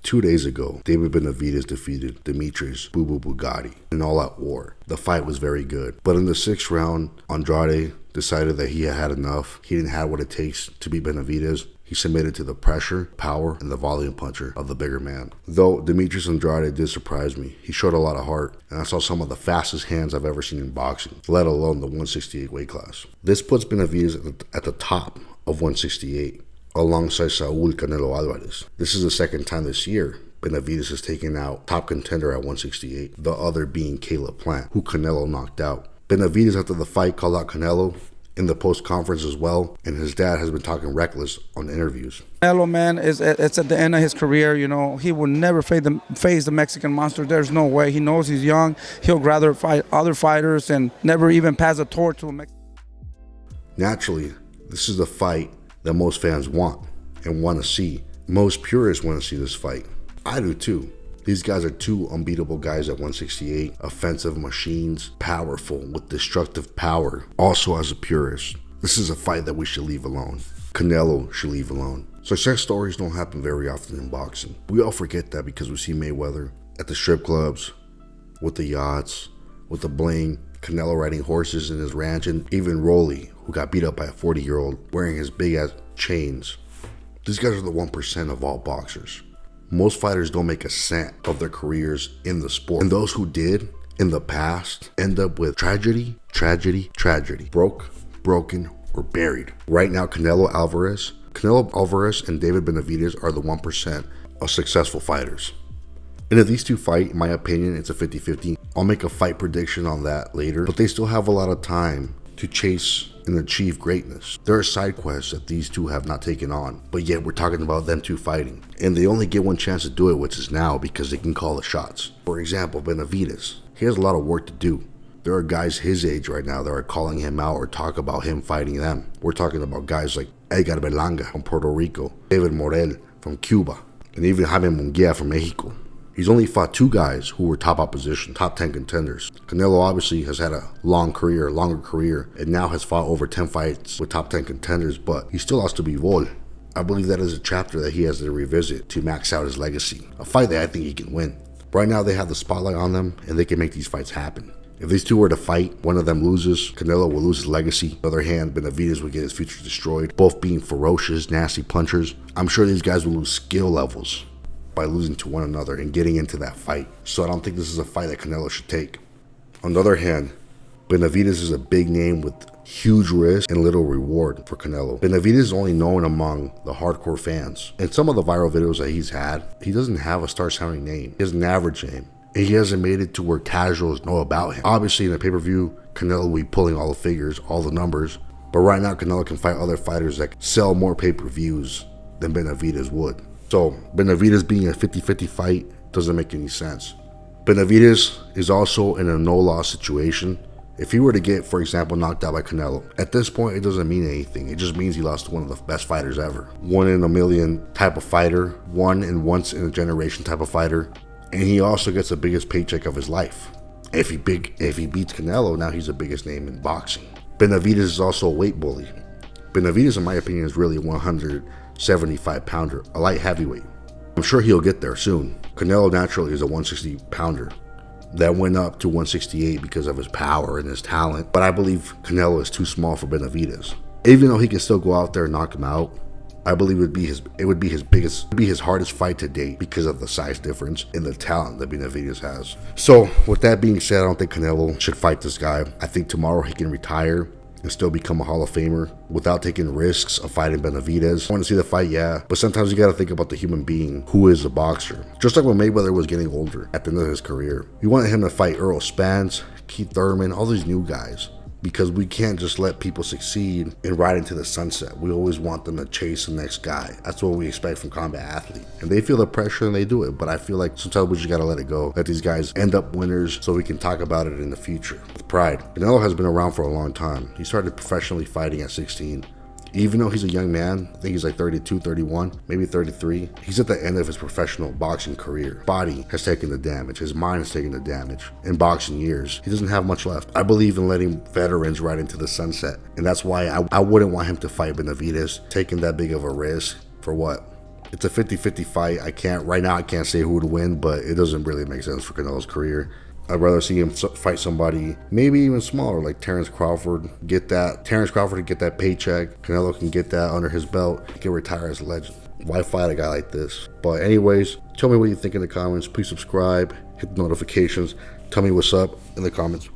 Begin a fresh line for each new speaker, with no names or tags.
2 days ago, David Benavidez defeated Demetrius Boo Boo Bugatti in an all-out war. The fight was very good, but in the 6th round, Andrade decided that he had enough. He didn't have what it takes to beat Benavidez. He submitted to the pressure, power, and the volume puncher of the bigger man. Though Demetrius Andrade did surprise me, he showed a lot of heart, and I saw some of the fastest hands I've ever seen in boxing, let alone the 168 weight class. This puts Benavidez at the top of 168, alongside Saul Canelo Alvarez. This is the second time this year Benavidez has taken out top contender at 168, the other being Caleb Plant, who Canelo knocked out. Benavidez, after the fight, called out Canelo in the post-conference as well, and his dad has been talking reckless on interviews.
Canelo, man, it's at the end of his career. You know, he will never face the Mexican monster. There's no way. He knows he's young. He'll rather fight other fighters and never even pass a torch to a Mexican.
Naturally, this is the fight that most fans want and want to see. Most purists want to see this fight. I do too. These guys are two unbeatable guys at 168, offensive machines, powerful with destructive power. Also, as a purist, this is a fight that we should leave alone. Canelo should leave alone. Success stories don't happen very often in boxing. We all forget that because we see Mayweather at the strip clubs, with the yachts, with the bling, Canelo riding horses in his ranch, and even Rolly, who got beat up by a 40-year-old wearing his big-ass chains. These guys are the 1% of all boxers. Most fighters don't make a cent of their careers in the sport. And those who did in the past end up with tragedy, tragedy, tragedy. Broke, broken, or buried. Right now, Canelo Alvarez and David Benavidez are the 1% of successful fighters. And if these two fight, in my opinion, it's a 50-50. I'll make a fight prediction on that later. But they still have a lot of time to chase and achieve greatness. There are side quests that these two have not taken on, but yet we're talking about them two fighting. And they only get one chance to do it, which is now, because they can call the shots. For example, Benavidez. He has a lot of work to do. There are guys his age right now that are calling him out or talk about him fighting them. We're talking about guys like Edgar Berlanga from Puerto Rico, David Morel from Cuba, and even Jaime Munguia from Mexico. He's only fought two guys who were top opposition, top 10 contenders. Canelo obviously has had a longer career, and now has fought over 10 fights with top 10 contenders, but he still lost to Bivol. I believe that is a chapter that he has to revisit to max out his legacy. A fight that I think he can win. Right now they have the spotlight on them, and they can make these fights happen. If these two were to fight, one of them loses, Canelo will lose his legacy. On the other hand, Benavidez will get his future destroyed, both being ferocious, nasty punchers. I'm sure these guys will lose skill levels by losing to one another and getting into that fight. So I don't think this is a fight that Canelo should take. On the other hand, Benavidez is a big name with huge risk and little reward for Canelo. Benavidez is only known among the hardcore fans. In some of the viral videos that he's had, he doesn't have a star-sounding name. He has an average name. And he hasn't made it to where casuals know about him. Obviously, in a pay-per-view, Canelo will be pulling all the figures, all the numbers. But right now, Canelo can fight other fighters that sell more pay-per-views than Benavidez would. So Benavidez being a 50-50 fight doesn't make any sense. Benavidez is also in a no-loss situation. If he were to get, for example, knocked out by Canelo, at this point it doesn't mean anything. It just means he lost to one of the best fighters ever. 1 in a million type of fighter, 1 in once in a generation type of fighter. And he also gets the biggest paycheck of his life. If he beats Canelo, now he's the biggest name in boxing. Benavidez is also a weight bully. Benavidez, in my opinion, is really a 175-pounder, a light heavyweight. I'm sure he'll get there soon. Canelo naturally is a 160-pounder that went up to 168 because of his power and his talent. But I believe Canelo is too small for Benavidez. Even though he can still go out there and knock him out, I believe it would be his hardest fight to date because of the size difference and the talent that Benavidez has. So with that being said, I don't think Canelo should fight this guy. I think tomorrow he can retire and still become a Hall of Famer without taking risks of fighting Benavidez. I want to see the fight, yeah, but sometimes you got to think about the human being who is a boxer. Just like when Mayweather was getting older at the end of his career. We wanted him to fight Errol Spence, Keith Thurman, all these new guys, because we can't just let people succeed and ride into the sunset. We always want them to chase the next guy. That's what we expect from combat athletes. And they feel the pressure and they do it, but I feel like sometimes we just gotta let it go. Let these guys end up winners so we can talk about it in the future with pride. Canelo has been around for a long time. He started professionally fighting at 16. Even though he's a young man, I think he's like 32, 31, maybe 33. He's at the end of his professional boxing career. His body has taken the damage. His mind has taken the damage. In boxing years, he doesn't have much left. I believe in letting veterans ride into the sunset. And that's why I wouldn't want him to fight Benavidez, taking that big of a risk for what? It's a 50-50 fight. Right now I can't say who would win, but it doesn't really make sense for Canelo's career. I'd rather see him fight somebody maybe even smaller, like Terrence Crawford. Terrence Crawford can get that paycheck. Canelo can get that under his belt. He can retire as a legend. Why fight a guy like this? But anyways, tell me what you think in the comments. Please subscribe, hit the notifications. Tell me what's up in the comments.